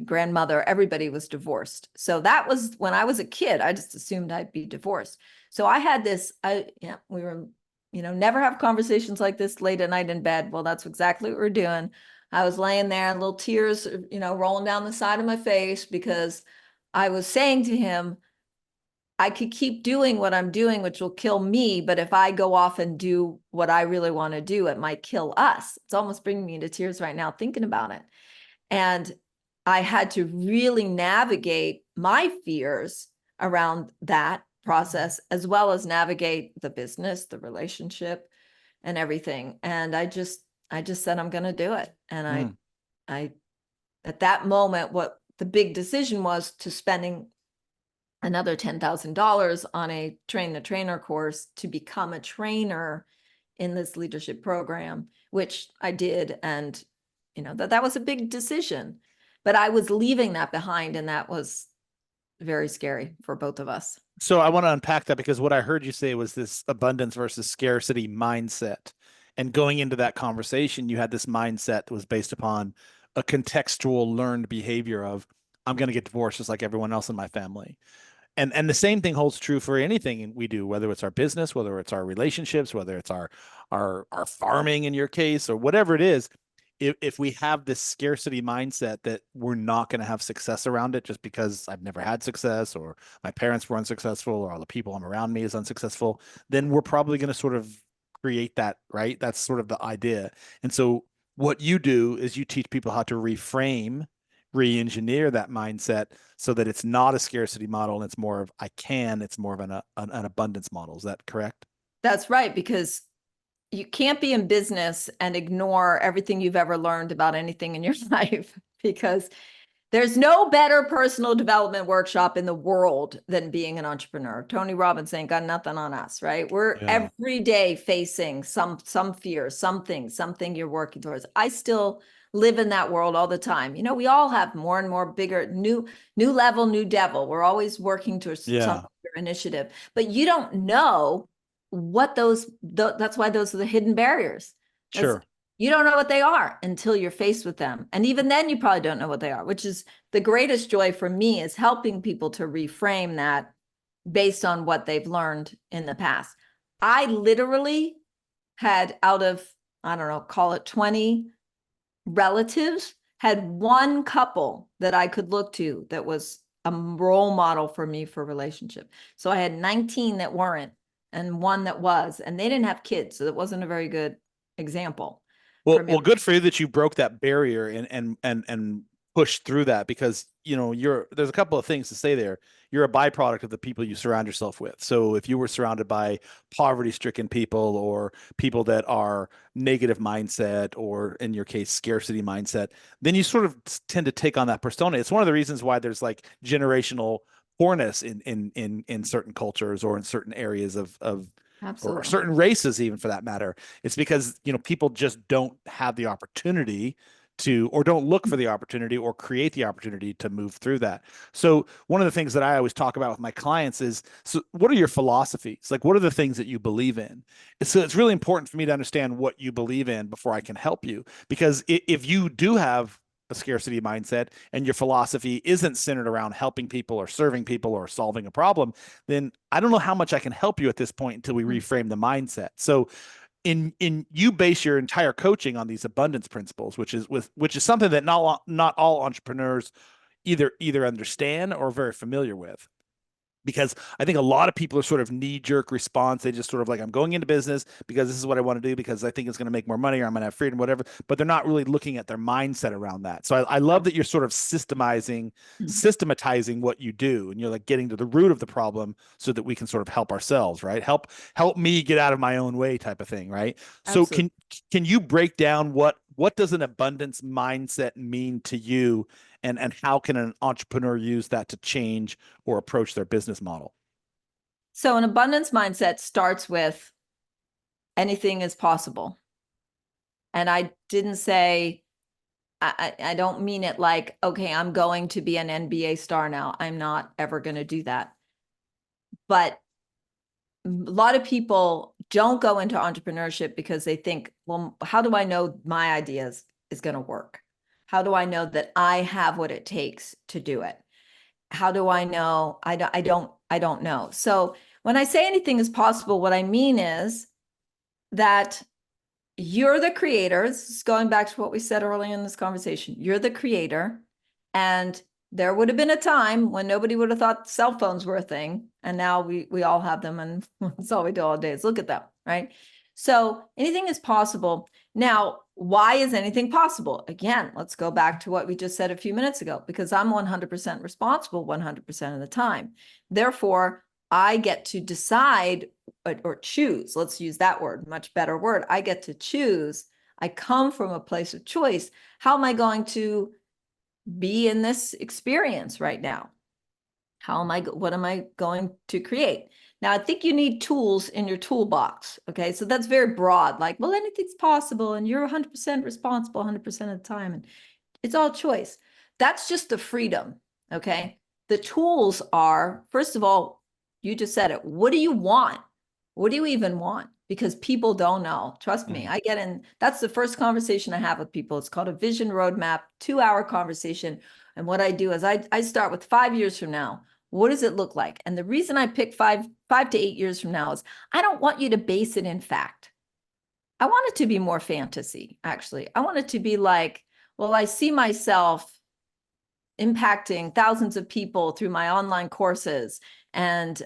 grandmother, everybody was divorced. So that was when I was a kid, I just assumed I'd be divorced. So I had this, we were, never have conversations like this late at night in bed. Well, that's exactly what we're doing. I was laying there, little tears, rolling down the side of my face because I was saying to him, I could keep doing what I'm doing, which will kill me. But if I go off and do what I really want to do, it might kill us. It's almost bringing me to tears right now thinking about it. And I had to really navigate my fears around that process, as well as navigate the business, the relationship, and everything. And I just said, I'm going to do it. And I, at that moment, what the big decision was to spending another $10,000 on a train the trainer course to become a trainer in this leadership program, which I did. And, that was a big decision, but I was leaving that behind. And that was very scary for both of us. So I want to unpack that because what I heard you say was this abundance versus scarcity mindset. And going into that conversation, you had this mindset that was based upon a contextual learned behavior of, I'm going to get divorced just like everyone else in my family. And the same thing holds true for anything we do, whether it's our business, whether it's our relationships, whether it's our farming in your case, or whatever it is. If we have this scarcity mindset that we're not going to have success around it just because I've never had success or my parents were unsuccessful or all the people I'm around me is unsuccessful, then we're probably going to sort of create that, right? That's sort of the idea. And so what you do is you teach people how to reframe, re-engineer that mindset so that it's not a scarcity model and it's more of it's more of an abundance model. Is that correct? That's right, because you can't be in business and ignore everything you've ever learned about anything in your life, because there's no better personal development workshop in the world than being an entrepreneur. Tony Robbins ain't got nothing on us, right? We're every day facing some fear, something you're working towards. I still live in that world all the time. We all have more and more bigger, new level, new devil. We're always working towards some initiative, but you don't know what that's why those are the hidden barriers. Sure. You don't know what they are until you're faced with them. And even then you probably don't know what they are, which is the greatest joy for me, is helping people to reframe that based on what they've learned in the past. I literally had, out of, I don't know, call it 20 relatives, had one couple that I could look to that was a role model for me for relationship. So I had 19 that weren't and one that was, and they didn't have kids. So that wasn't a very good example. Well, good for you that you broke that barrier and pushed through that, because there's a couple of things to say there. You're a byproduct of the people you surround yourself with. So if you were surrounded by poverty-stricken people or people that are negative mindset, or in your case, scarcity mindset, then you sort of tend to take on that persona. It's one of the reasons why there's like generational poorness in certain cultures or in certain areas of or certain races, even for that matter. It's because, people just don't have the opportunity to, or don't look for the opportunity or create the opportunity to move through that. So one of the things that I always talk about with my clients is, so what are your philosophies? Like, what are the things that you believe in? So it's really important for me to understand what you believe in before I can help you. Because if you do have a scarcity mindset and your philosophy isn't centered around helping people or serving people or solving a problem, then I don't know how much I can help you at this point until we reframe the mindset. So in you base your entire coaching on these abundance principles, which is something that not all entrepreneurs either understand or are very familiar with, because I think a lot of people are sort of knee jerk response. They just sort of like, I'm going into business because this is what I want to do because I think it's going to make more money or I'm going to have freedom, whatever. But they're not really looking at their mindset around that. So I love that you're sort of systematizing what you do, and you're like getting to the root of the problem so that we can sort of help ourselves, right? Help me get out of my own way, type of thing, right? So Absolutely. can you break down what does an abundance mindset mean to you, and how can an entrepreneur use that to change or approach their business model? So an abundance mindset starts with anything is possible. And I didn't say, I don't mean it like, okay, I'm going to be an NBA star now. I'm not ever going to do that. But a lot of people don't go into entrepreneurship because they think, well, how do I know my ideas is going to work? How do I know that I have what it takes to do it? How do I know? I don't know. So when I say anything is possible, what I mean is that you're the creator. This is going back to what we said earlier in this conversation. You're the creator. And there would have been a time when nobody would have thought cell phones were a thing. And now we all have them, and that's all we do all day is look at them, right? So anything is possible. Now, why is anything possible? Again, let's go back to what we just said a few minutes ago, because I'm 100% responsible 100% of the time. Therefore, I get to decide or choose. Let's use that word, much better word. I get to choose. I come from a place of choice. How am I going to be in this experience right now? What am I going to create? Now, I think you need tools in your toolbox. Okay. So that's very broad, like, well, anything's possible and you're 100% responsible 100% of the time. And it's all choice. That's just the freedom. Okay. The tools are, first of all, you just said it. What do you want? What do you even want? Because people don't know. Trust me, I get in. That's the first conversation I have with people. It's called a vision roadmap, 2-hour conversation. And what I do is I start with 5 years from now. What does it look like? And the reason I pick 5 to 8 years from now is I don't want you to base it in fact. I want it to be more fantasy, actually. I want it to be like, well, I see myself impacting thousands of people through my online courses, and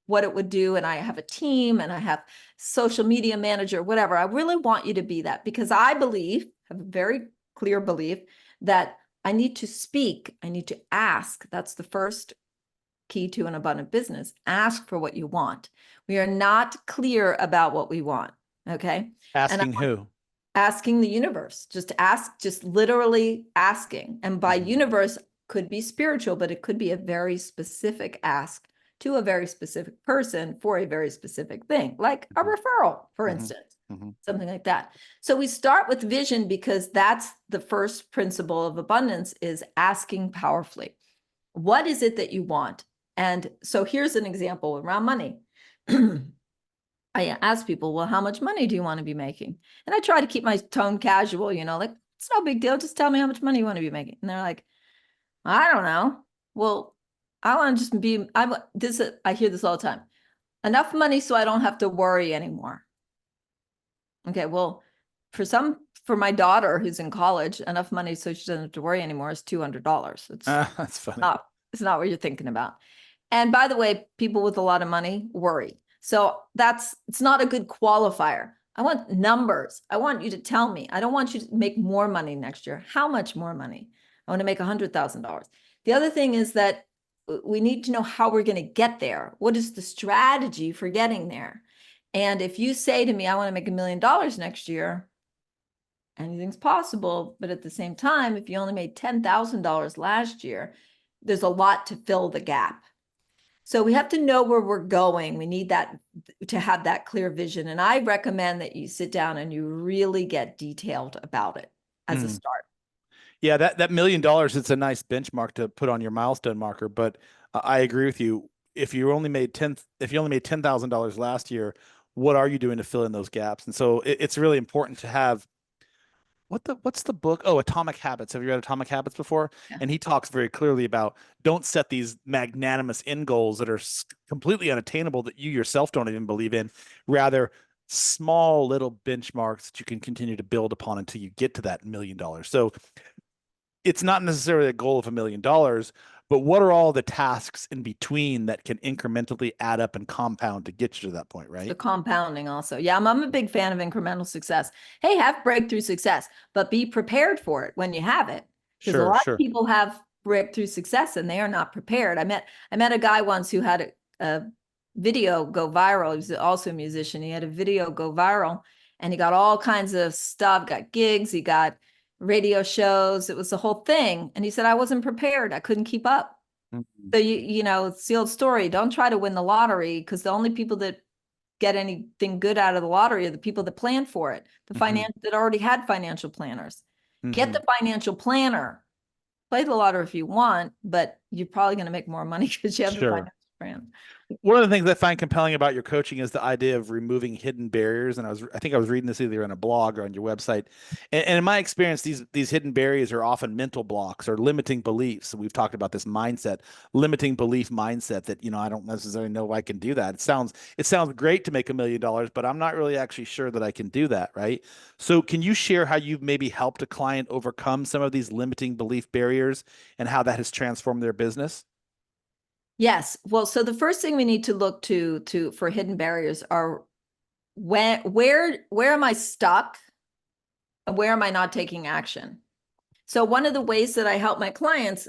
what it would do. And I have a team and I have social media manager, whatever. I really want you to be that, because I have a very clear belief that I need to speak. I need to ask. That's the first key to an abundant business. Ask for what you want. We are not clear about what we want. Okay. Asking who? Asking the universe. Just literally asking. And by universe could be spiritual, but it could be a very specific ask to a very specific person for a very specific thing, like a referral, for instance, something like that. So we start with vision, because that's the first principle of abundance, is asking powerfully. What is it that you want? And so here's an example around money. I ask people, well, how much money do you want to be making? And I try to keep my tone casual, like, it's no big deal. Just tell me how much money you want to be making. And they're like, I don't know. Well, I want to just be, I hear this all the time. Enough money so I don't have to worry anymore. Okay, well, for my daughter who's in college, enough money so she doesn't have to worry anymore is $200. That's funny. It's not what you're thinking about. And by the way, people with a lot of money worry. So it's not a good qualifier. I want numbers. I want you to tell me. I don't want you to make more money next year. How much more money? I want to make $100,000. The other thing is that we need to know how we're going to get there. What is the strategy for getting there? And if you say to me, I want to make $1 million next year, anything's possible. But at the same time, if you only made $10,000 last year, there's a lot to fill the gap. So we have to know where we're going. We need that to have that clear vision. And I recommend that you sit down and you really get detailed about it as a start. Yeah, that $1 million, it's a nice benchmark to put on your milestone marker. But I agree with you. If you only made $10,000 last year, what are you doing to fill in those gaps? And so it's really important to have what's the book? Oh, Atomic Habits. Have you read Atomic Habits before? Yeah. And he talks very clearly about don't set these magnanimous end goals that are completely unattainable that you yourself don't even believe in. Rather, small little benchmarks that you can continue to build upon until you get to that $1 million. So it's not necessarily a goal of $1 million, but what are all the tasks in between that can incrementally add up and compound to get you to that point, The right? compounding also. Yeah, I'm a big fan of incremental success. Hey, have breakthrough success, but be prepared for it when you have it. Because a Sure, lot of sure. people have breakthrough success and they are not prepared. I met a guy once who had a video go viral. He was also a musician. He had a video go viral and he got all kinds of stuff, got gigs, he got radio shows. It was the whole thing. And he said, I wasn't prepared. I couldn't keep up. Mhm. So it's the old story. Don't try to win the lottery because the only people that get anything good out of the lottery are the people that plan for it, Mhm. that already had financial planners. Get the Mhm. financial planner. Play the lottery if you want, but you're probably going to make more money because you have the Sure. financial plan. One of the things I find compelling about your coaching is the idea of removing hidden barriers. And I think I was reading this either on a blog or on your website. And in my experience, these hidden barriers are often mental blocks or limiting beliefs. And we've talked about this mindset, limiting belief mindset that, I don't necessarily know if I can do that. It sounds great to make $1 million, but I'm not really actually sure that I can do that, right? So can you share how you've maybe helped a client overcome some of these limiting belief barriers and how that has transformed their business? Yes. Well, so the first thing we need to look to for hidden barriers are where am I stuck? And where am I not taking action? So one of the ways that I help my clients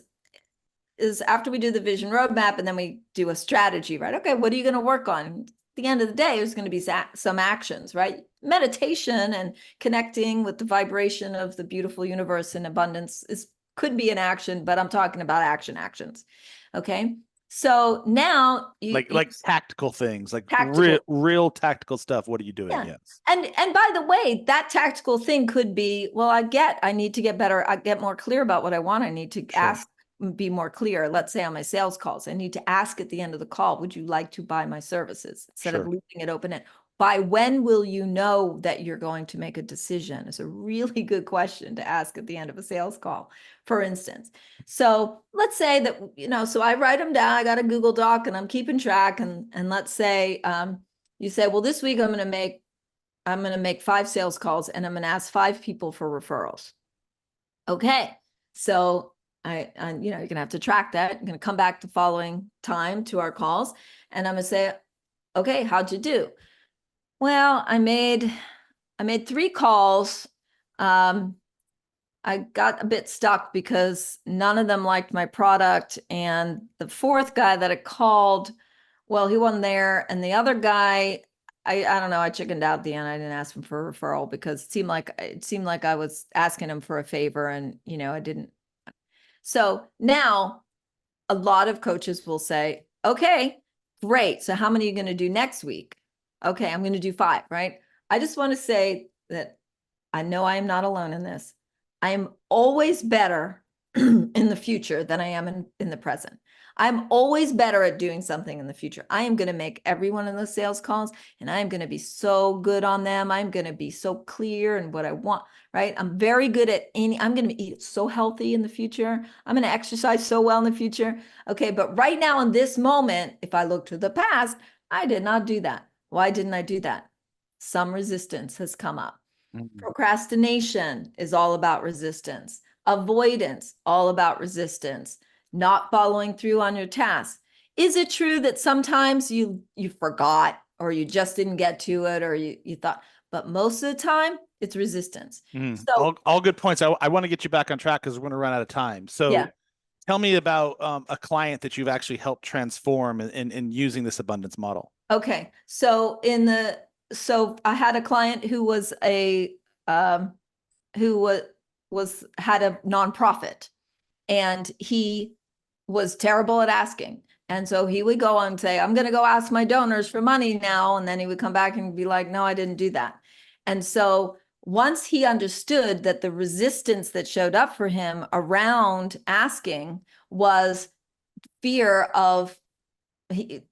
is after we do the vision roadmap and then we do a strategy, right? Okay, what are you going to work on? At the end of the day, there's going to be some actions, right? Meditation and connecting with the vibration of the beautiful universe and abundance could be an action, but I'm talking about actions. Okay. So now Like tactical things, like real tactical. real tactical stuff. What are you doing? Yeah. Yes. And by the way, that tactical thing could be, well, I need to get better. I get more clear about what I want. I need to Sure. be more clear. Let's say on my sales calls, I need to ask at the end of the call, would you like to buy my services? Instead of Sure. leaving it open end. By when will you know that you're going to make a decision? It's a really good question to ask at the end of a sales call, for instance. So let's say that, so I write them down. I got a Google Doc and I'm keeping track. And let's say, you say, well, this week I'm going to make 5 sales calls and I'm going to ask 5 people for referrals. Okay. So you're going to have to track that. I'm going to come back the following time to our calls and I'm going to say, okay, how'd you do? Well, I made 3 calls. I got a bit stuck because none of them liked my product. And the 4th guy that I called, well, he wasn't there. And the other guy, I don't know, I chickened out at the end. I didn't ask him for a referral because it seemed like I was asking him for a favor and I didn't. So now a lot of coaches will say, okay, great. So how many are you going to do next week? Okay, I'm going to do 5, right? I just want to say that I know I am not alone in this. I am always better in the future than I am in the present. I'm always better at doing something in the future. I am going to make every one of those sales calls and I'm going to be so good on them. I'm going to be so clear in what I want, right? I'm very good at I'm going to eat so healthy in the future. I'm going to exercise so well in the future. Okay. But right now in this moment, if I look to the past, I did not do that. Why didn't I do that? Some resistance has come up. Mhm. Procrastination is all about resistance. Avoidance, all about resistance. Not following through on your tasks. Is it true that sometimes you forgot or you just didn't get to it or you thought, but most of the time it's resistance. So All good points. I want to get you back on track because we're going to run out of time. yeah. So tell me about a client that you've actually helped transform in using this abundance model. Okay. So I had a client who was who had a nonprofit and he was terrible at asking. And so he would go and say, I'm going to go ask my donors for money now. And then he would come back and be like, no, I didn't do that. And so once he understood that the resistance that showed up for him around asking was fear of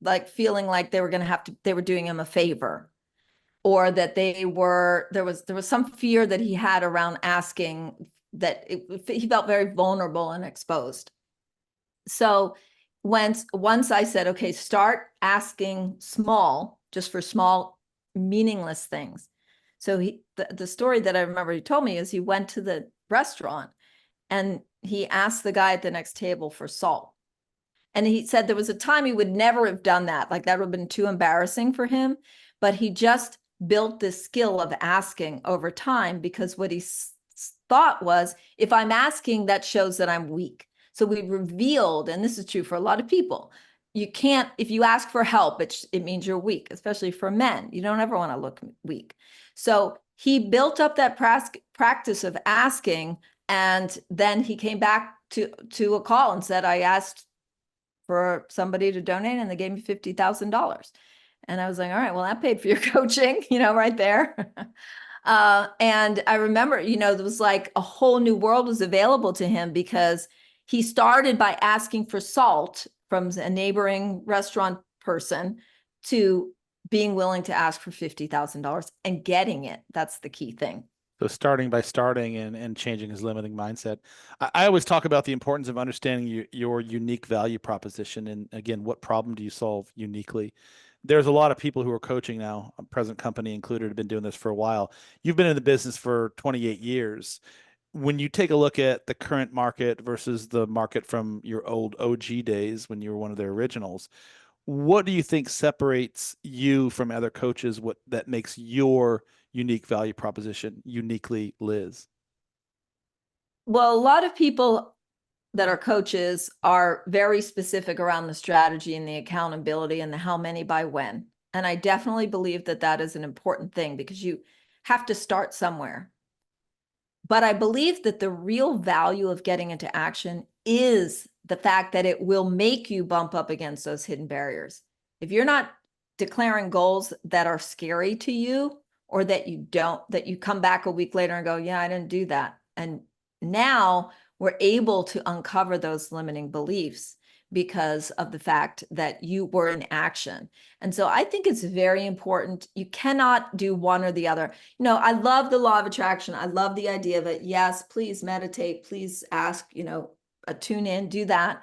like feeling like they were doing him a favor. or that there was some fear that he had around asking, that he felt very vulnerable and exposed. So once I said, okay, start asking small, just for small, meaningless things. So the story that I remember he told me is he went to the restaurant and he asked the guy at the next table for salt. And he said there was a time he would never have done that. Like that would have been too embarrassing for him. But he just built this skill of asking over time, because what he thought was, if I'm asking, that shows that I'm weak. So we revealed, and this is true for a lot of people, you can't, if you ask for help, it means you're weak, especially for men. You don't ever want to look weak. So he built up that practice of asking. And then he came back to a call and said, I asked for somebody to donate and they gave me $50,000. And I was like, all right, well, that paid for your coaching, right there. And I remember, there was like a whole new world was available to him, because he started by asking for salt from a neighboring restaurant person to being willing to ask for $50,000 and getting it. That's the key thing. So starting and changing his limiting mindset. I always talk about the importance of understanding your unique value proposition. And again, what problem do you solve uniquely? There's a lot of people who are coaching now, present company included, have been doing this for a while. You've been in the business for 28 years. When you take a look at the current market versus the market from your old OG days when you were one of their originals, what do you think separates you from other coaches? What that makes your unique value proposition uniquely Liz? Well, a lot of people that are coaches are very specific around the strategy and the accountability and the how many by when. And I definitely believe that that is an important thing, because you have to start somewhere. But I believe that the real value of getting into action is the fact that it will make you bump up against those hidden barriers. If you're not declaring goals that are scary to you, or that you come back a week later and go, yeah, I didn't do that. And now we're able to uncover those limiting beliefs because of the fact that you were in action. And so I think it's very important. You cannot do one or the other. I love the law of attraction. I love the idea of it. Yes, please meditate, please ask, tune in, do that.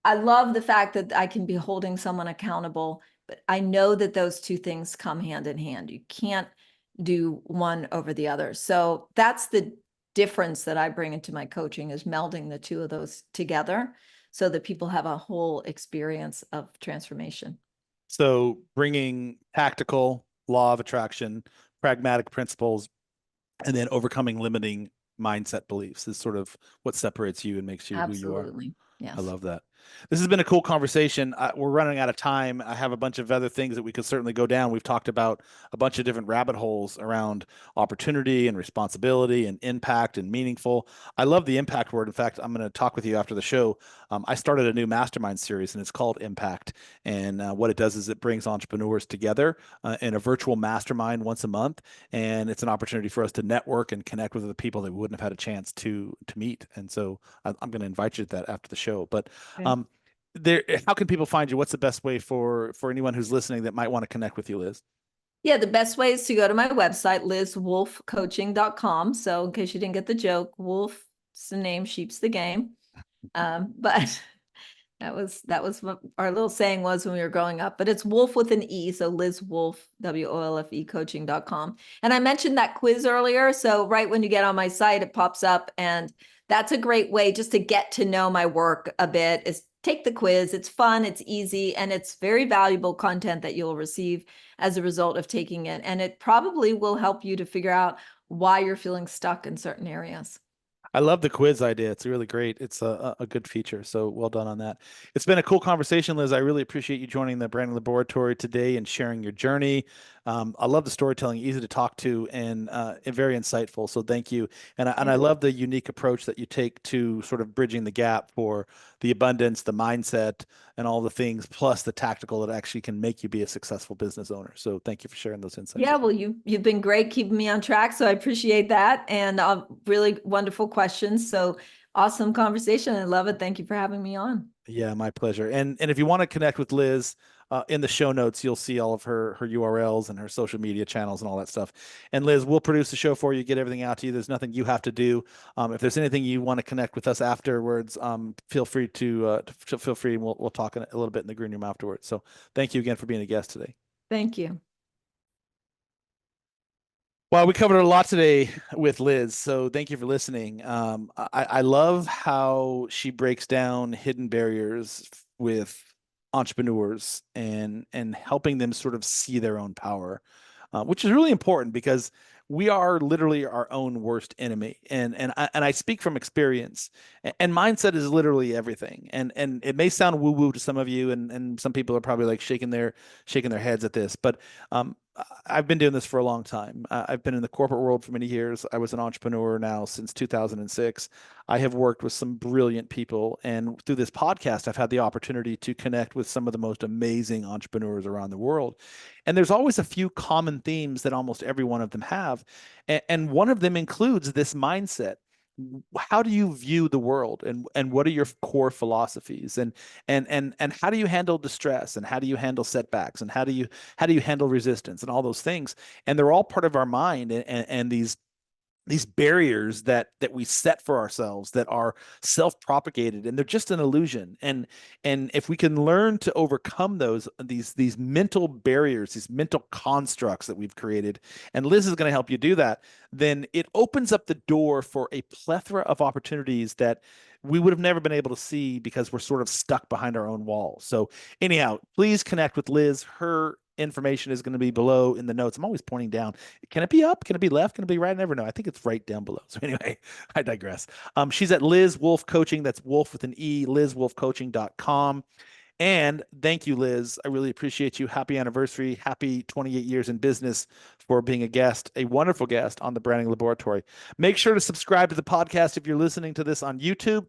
I love the fact that I can be holding someone accountable, but I know that those two things come hand in hand. You can't do one over the other. So that's the difference that I bring into my coaching, is melding the two of those together so that people have a whole experience of transformation. So bringing tactical law of attraction, pragmatic principles, and then overcoming limiting mindset beliefs is sort of what separates you and makes you who you are. Absolutely. Yes. I love that. This has been a cool conversation. We're running out of time. I have a bunch of other things that we could certainly go down. We've talked about a bunch of different rabbit holes around opportunity and responsibility and impact and meaningful. I love the impact word. In fact, I'm going to talk with you after the show. I started a new mastermind series, and it's called Impact. And what it does is it brings entrepreneurs together in a virtual mastermind once a month. And it's an opportunity for us to network and connect with other people that we wouldn't have had a chance to meet. And so I'm going to invite you to that after the show. But how can people find you? What's the best way for anyone who's listening that might want to connect with you, Liz? Yeah, the best way is to go to my website, lizwolfecoaching.com. So in case you didn't get the joke, wolf's the name, sheep's the game. But that was what our little saying was when we were growing up. But it's Wolfe with an E, so Liz Wolfe, WOLFE coaching.com. And I mentioned that quiz earlier. So right when you get on my site, it pops up, and that's a great way just to get to know my work a bit, is take the quiz. It's fun, it's easy, and it's very valuable content that you'll receive as a result of taking it. And it probably will help you to figure out why you're feeling stuck in certain areas. I love the quiz idea. It's really great. It's a good feature. So well done on that. It's been a cool conversation, Liz. I really appreciate you joining the Branding Laboratory today and sharing your journey. I love the storytelling, easy to talk to, and very insightful. So thank you. And I love the unique approach that you take to sort of bridging the gap for the abundance, the mindset, and all the things, plus the tactical that actually can make you be a successful business owner. So thank you for sharing those insights. Yeah, well, you've been great keeping me on track, so I appreciate that, and really wonderful questions. So awesome conversation. I love it. Thank you for having me on. Yeah, my pleasure. And if you want to connect with Liz, in the show notes, you'll see all of her URLs and her social media channels and all that stuff. And Liz, we'll produce the show for you, get everything out to you. There's nothing you have to do. If there's anything you want to connect with us afterwards, feel free to feel free, and we'll talk a little bit in the green room afterwards. So thank you again for being a guest today. Thank you. Well, we covered a lot today with Liz, so thank you for listening. I love how she breaks down hidden barriers with entrepreneurs and helping them sort of see their own power, which is really important because we are literally our own worst enemy. And I speak from experience. And mindset is literally everything. And it may sound woo woo to some of you, and some people are probably like shaking their heads at this, but I've been doing this for a long time. I've been in the corporate world for many years. I was an entrepreneur now since 2006. I have worked with some brilliant people, and through this podcast, I've had the opportunity to connect with some of the most amazing entrepreneurs around the world. And there's always a few common themes that almost every one of them have, and one of them includes this mindset. How do you view the world, and what are your core philosophies, and how do you handle distress, and how do you handle setbacks, and how do you handle resistance, and all those things? And they're all part of our mind, and these barriers that we set for ourselves that are self-propagated, and they're just an illusion. And if we can learn to overcome these mental barriers, these mental constructs that we've created, and Liz is going to help you do that, then it opens up the door for a plethora of opportunities that we would have never been able to see because we're sort of stuck behind our own walls. So anyhow, please connect with Liz. Her information is going to be below in the notes. I'm always pointing down. Can it be up? Can it be left? Can it be right? I never know. I think it's right down below. So anyway, I digress. She's at Liz Wolfe Coaching. That's Wolf with an E, lizwolfecoaching.com. And thank you, Liz. I really appreciate you. Happy anniversary. Happy 28 years in business for being a guest, a wonderful guest on the Branding Laboratory. Make sure to subscribe to the podcast if you're listening to this on YouTube,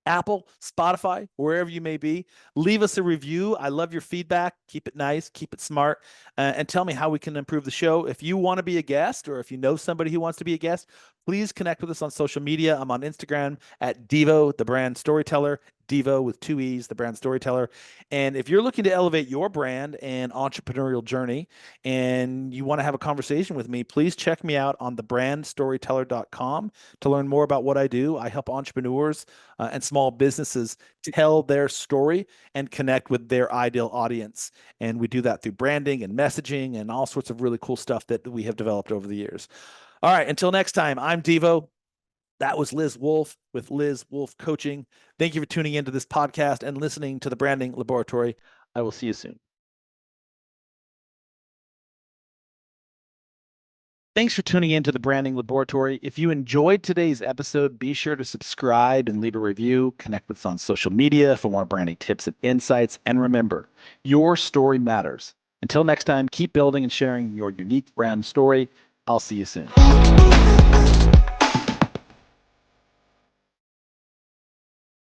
Apple, Spotify, wherever you may be. Leave us a review. I love your feedback. Keep it nice, keep it smart, and tell me how we can improve the show. If you want to be a guest, or if you know somebody who wants to be a guest, please connect with us on social media. I'm on Instagram at Deevo, the brand storyteller. Deevo with 2 E's, the brand storyteller. And if you're looking to elevate your brand and entrepreneurial journey, and you want to have a conversation with me, please check me out on thebrandstoryteller.com to learn more about what I do. I help entrepreneurs and small businesses tell their story and connect with their ideal audience. And we do that through branding and messaging and all sorts of really cool stuff that we have developed over the years. All right, until next time, I'm Deevo. That was Liz Wolfe with Liz Wolfe Coaching. Thank you for tuning into this podcast and listening to the Branding Laboratory. I will see you soon. Thanks for tuning into the Branding Laboratory. If you enjoyed today's episode, be sure to subscribe and leave a review. Connect with us on social media for more branding tips and insights. And remember, your story matters. Until next time, keep building and sharing your unique brand story. I'll see you soon.